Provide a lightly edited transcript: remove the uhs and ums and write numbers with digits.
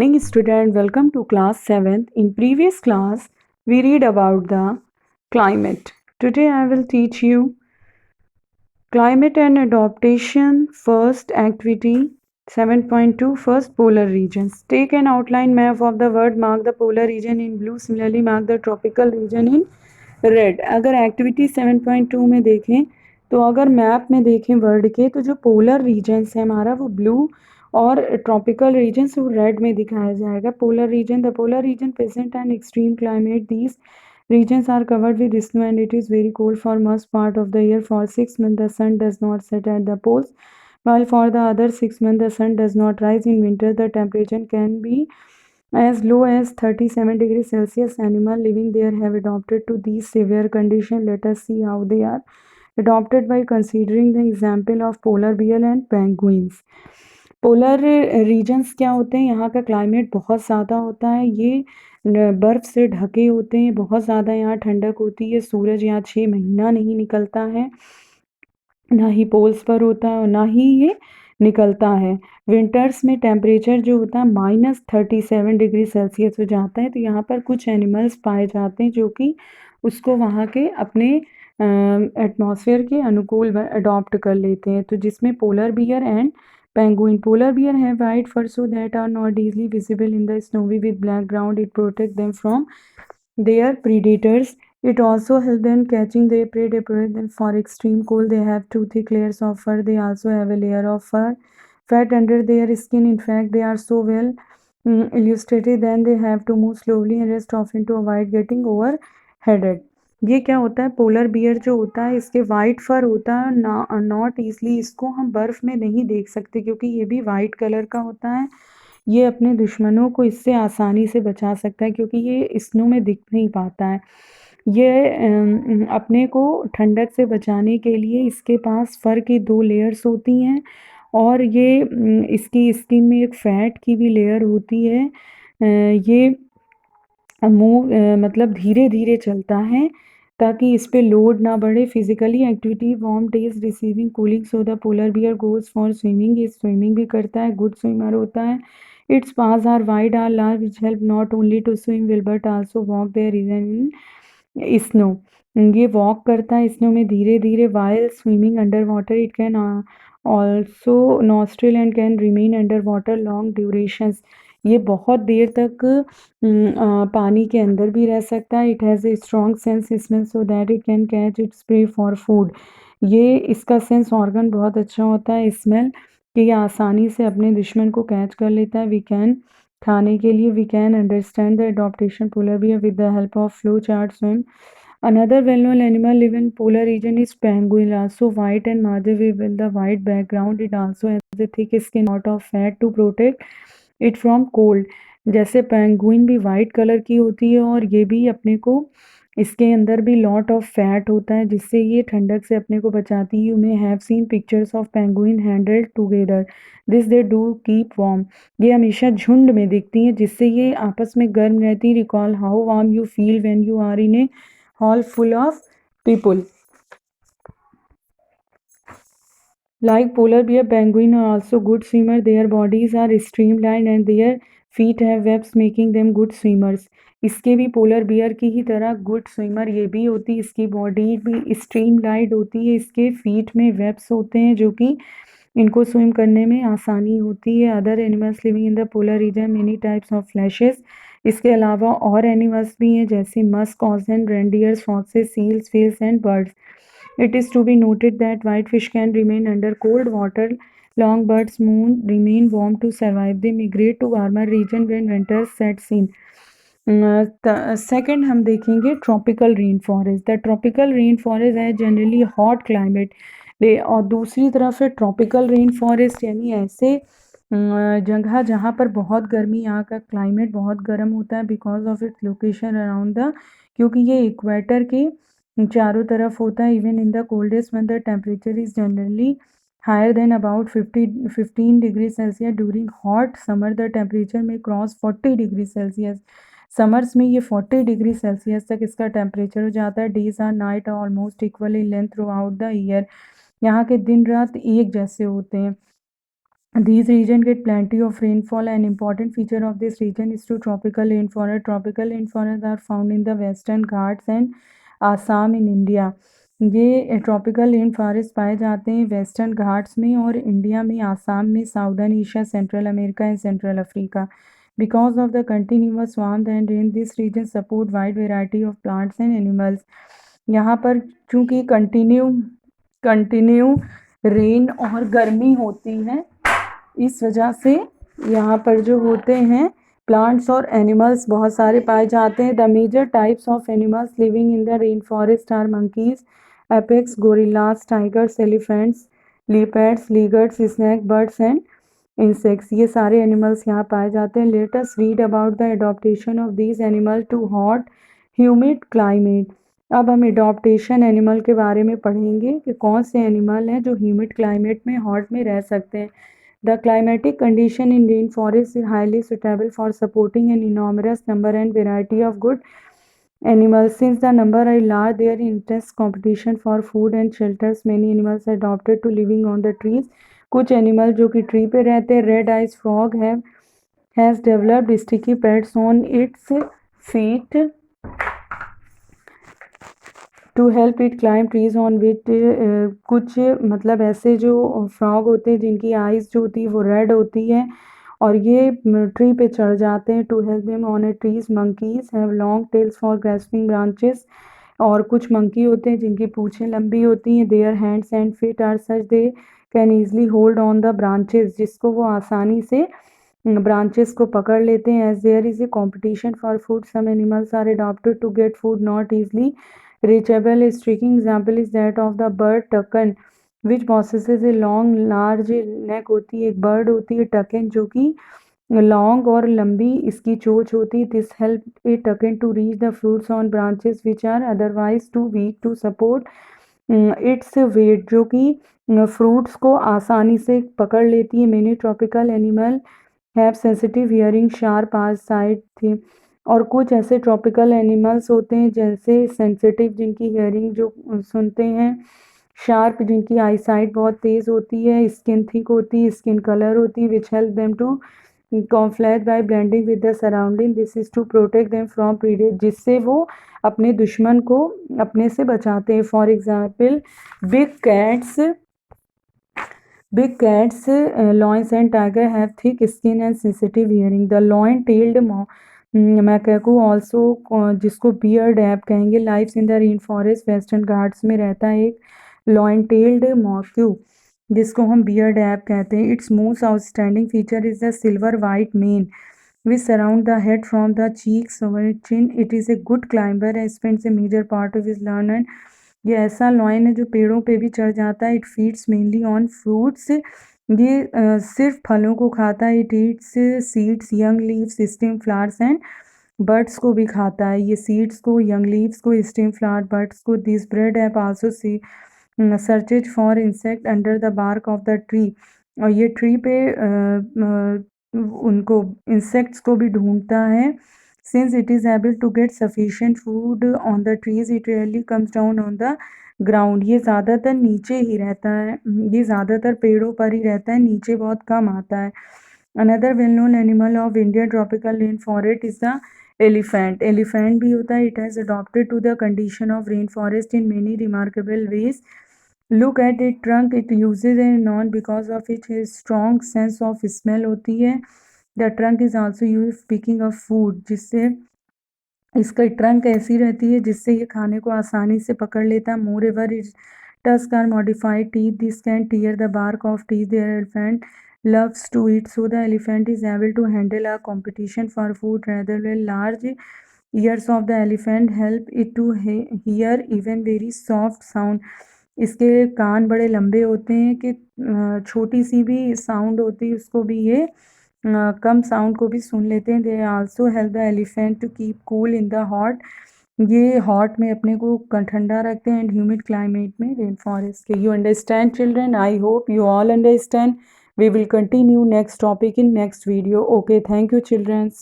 Morning student, welcome to class 7th. In previous class, we read about the climate. Today I will teach you climate and adaptation first activity 7.2 first polar regions. Take an outline map of the world, mark the polar region in blue, similarly mark the tropical region in red. अगर activity 7.2 में देखें तो अगर map में देखें world के तो जो पोलर रीजन्स है हमारा वो ब्लू और ट्रॉपिकल रीजन्स वो रेड में दिखाया जाएगा. Polar region the polar region present and extreme climate these regions are covered with snow and it is very cold for most part of the year. For 6 months the sun does not set at the poles, while for the other 6 months the sun does not rise. In winter the temperature can be as low as 37 degrees Celsius. Animals living there have adapted to these severe conditions. Let us see how they are adapted by considering the example of polar bear and penguins. Polar regions क्या होते हैं? यहाँ का climate बहुत ज़्यादा होता है, ये बर्फ़ से ढके होते हैं, बहुत ज़्यादा यहाँ ठंडक होती है, सूरज यहाँ 6 महीना नहीं निकलता है, ना ही पोल्स पर होता है और ना ही ये निकलता है. विंटर्स में टेम्परेचर जो होता है -37 डिग्री सेल्सियस हो जाता है. तो यहाँ पर कुछ एनिमल्स पाए जाते हैं जो कि उसको वहाँ के अपने एटमॉस्फेयर के अनुकूल अडॉप्ट कर लेते हैं. तो जिसमें polar bear and penguin. Polar bear have white fur so that are not easily visible in the snowy with black ground. It protects them from their predators. It also helps them catching their prey. They protect them for extreme cold. They have two thick layers of fur. They also have a layer of fur fat under their skin. In fact, they are so well illustrated that they have to move slowly and rest often to avoid getting overheated. ये क्या होता है? Polar bear जो होता है इसके white फर होता है, नॉट ईजली इसको हम बर्फ़ में नहीं देख सकते क्योंकि ये भी वाइट कलर का होता है. ये अपने दुश्मनों को इससे आसानी से बचा सकता है क्योंकि ये स्नो में दिख नहीं पाता है. ये अपने को ठंडक से बचाने के लिए इसके पास फर की 2 लेयर्स होती हैं और ये इसकी स्किन में एक फैट की भी लेयर होती है. ये मतलब धीरे धीरे चलता है ताकि इस पे लोड ना बढ़े. Physically activity warm days receiving cooling so the polar bear goes for swimming. ये स्विमिंग भी करता है, गुड स्विमर होता है. It's paws are wide are large which help not only to swim well but also walk there in snow. ये walk करता है snow में धीरे धीरे while swimming under water. It can also nostril and can remain under water long durations. ये बहुत देर तक पानी के अंदर भी रह सकता है. It has a strong sense smell so that it can catch its prey for food. ये इसका सेंस ऑर्गन बहुत अच्छा होता है स्मेल कि ये आसानी से अपने दुश्मन को कैच कर लेता है. वी कैन खाने के लिए we can understand the adaptation polar bear with the help of flow chart swim. Another well-known animal live in polar region is penguin, also white and margin with the white background. It also has a thick skin, lot of fat to protect it from cold. जैसे penguin भी white colour की होती है और ये भी अपने को इसके अंदर भी लॉट ऑफ फैट होता है जिससे ये ठंडक से अपने को बचाती है. You may have seen pictures of penguin handled together. This they do keep warm. ये हमेशा झुंड में दिखती हैं जिससे ये आपस में गर्म रहती. Recall how warm you feel when you are in a hall full of people. Like polar bear, penguin are also good swimmers. Their bodies are streamlined and their feet have webs making them good swimmers. इसके भी polar bear की ही तरह good swimmer ये भी होती है. इसकी body भी स्ट्रीमलाइंड होती है. इसके फीट में वेब्स होते हैं जो कि इनको स्विम करने में आसानी होती है. Other animals living in the polar region many types of flashes. इसके अलावा और एनिमल्स भी हैं जैसे musk, oxen, reindeers, foxes, seals, whales and birds. It is to be noted that whitefish can remain under cold water long, but moon remain warm to survive. They migrate to warmer region when winter sets in. Second हम देखेंगे tropical rain forest. The tropical rain forest है generally hot climate. और दूसरी तरफ है tropical rain forest यानी ऐसे जगह जहाँ पर बहुत गर्मी, यहाँ का क्लाइमेट बहुत गर्म होता है because of its location around the, क्योंकि ये इक्वेटर के चारों तरफ होता है. Even in the coldest month the temperature is generally higher than about 15 degree celsius. During hot summer the temperature में क्रॉस 40 डिग्री सेल्सियस. समर्स में ये 40 डिग्री सेल्सियस तक इसका टेम्परेचर हो जाता है. Days are night almost equal in length throughout the year. यहाँ के दिन रात एक जैसे होते हैं. These region get plenty of rainfall. An important feature of this region is to tropical rainforest. Tropical rainforests are found in the Western Ghats and Assam in India. ये tropical rain forest पाए जाते हैं western Ghats में और India में, आसाम में, southern Asia, central America and central Africa. Because of the continuous warmth and rain, this region support wide variety of plants and animals. यहाँ पर चूँकि कंटिन्यू रेन और गर्मी होती है, इस वजह से यहाँ पर जो होते हैं प्लांट्स और एनिमल्स बहुत सारे पाए जाते हैं. The major types of animals living in the rain forest are monkeys, apes, gorillas, tigers, elephants, leopards, lizards, snake, birds and insects. ये सारे एनिमल्स यहाँ पाए जाते हैं. Let us read about the adaptation of these animal to hot humid climate. अब हम adaptation animal के बारे में पढ़ेंगे कि कौन से एनिमल हैं जो ह्यूमिड क्लाइमेट में, हॉट में रह सकते हैं. The climatic condition in rainforest is highly suitable for supporting an enormous number and variety of good animals. Since the number are large, there is intense competition for food and shelters. Many animals are adopted to living on the trees. कुछ animal जो कि tree पे रहते हैं. Red eyes frog has developed sticky pads on its feet to help it climb trees on which. कुछ मतलब ऐसे जो फ्रॉग होते हैं जिनकी आइज़ जो होती है वो रेड होती है और ये ट्री पे चढ़ जाते हैं. To help them on a trees. Monkeys have long tails for grasping branches. और कुछ मंकी होते हैं जिनकी पूँछें लंबी होती हैं. Their hands and feet are such they can easily hold on the branches, जिसको वो आसानी से ब्रांचेस को पकड़ लेते हैं. As there is a competition for food, some animals are adopted to get food not easily reachable. A striking example is that of the bird toucan, which possesses a long large neck. होती है एक bird होती है टकन जो कि long और लंबी इसकी चोंच होती है. This help a toucan to reach the fruits on branches which are otherwise too weak to support its weight, जो कि फ्रूट्स को आसानी से पकड़ लेती है. Many tropical animal have sensitive hearing, sharp eyesight थी. और कुछ ऐसे ट्रॉपिकल एनिमल्स होते हैं जैसे सेंसिटिव जिनकी हियरिंग जो सुनते हैं, शार्प जिनकी आई साइट बहुत तेज़ होती है, स्किन थिक होती है, स्किन कलर होती है, which help them to camouflage by blending with the surrounding. This is to protect them from predator, जिससे वो अपने दुश्मन को अपने से बचाते हैं. For example Big cats, lions and tiger have thick skin and sensitive hearing. The lion-tailed macaque also, जिसको beard ape कहेंगे, lives in the rainforest western Ghats में रहता है एक lion-tailed macaque जिसको हम beard ape कहते हैं. Its most outstanding feature is the silver white mane which surround the head from the cheeks over its chin. It is a good climber and spends a major part of his learn and ये ऐसा lion है जो पेड़ों पे भी चढ़ जाता है. It feeds mainly on fruits. ये सिर्फ फलों को खाता है. It eats seeds, young leaves, stem, flowers and birds को भी खाता है. ये सीड्स को, यंग लीव्स को, स्टेम, फ्लावर, बर्ड्स को. This bread ape also see searches for insect under the bark of the tree. और ये ट्री पे उनको इंसेक्ट्स को भी ढूंढता है. Since it is able to get sufficient food on the trees, it rarely comes down on the ground. ये ज़्यादातर नीचे ही रहता है, ये ज़्यादातर पेड़ों पर ही रहता है, नीचे बहुत कम आता है. Another well-known animal of Indian tropical rainforest is the elephant. Elephant भी होता है. It has adopted to the condition of rainforest in many remarkable ways. Look at its trunk. It uses a non because of its strong sense of smell होती है. The trunk is also use speaking of food, जिससे इसका trunk ऐसी रहती है जिससे ये खाने को आसानी से पकड़ लेता है. Moreover it tusk are modified teeth, this can tear the bark of teeth. The elephant loves to eat, so the elephant is able to handle a competition for food rather well. Large ears of the elephant help it to hear even very soft sound. इसके कान बड़े लंबे होते हैं कि छोटी सी भी sound होती है उसको भी ये कम साउंड को भी सुन लेते हैं. They also help the elephant to keep cool in the hot. ये हॉट में अपने को ठंडा रखते हैं एंड ह्यूमिड क्लाइमेट में रेन फॉरेस्ट के. You understand children? I hope you all understand. We will continue next topic in next video. Okay, thank you children.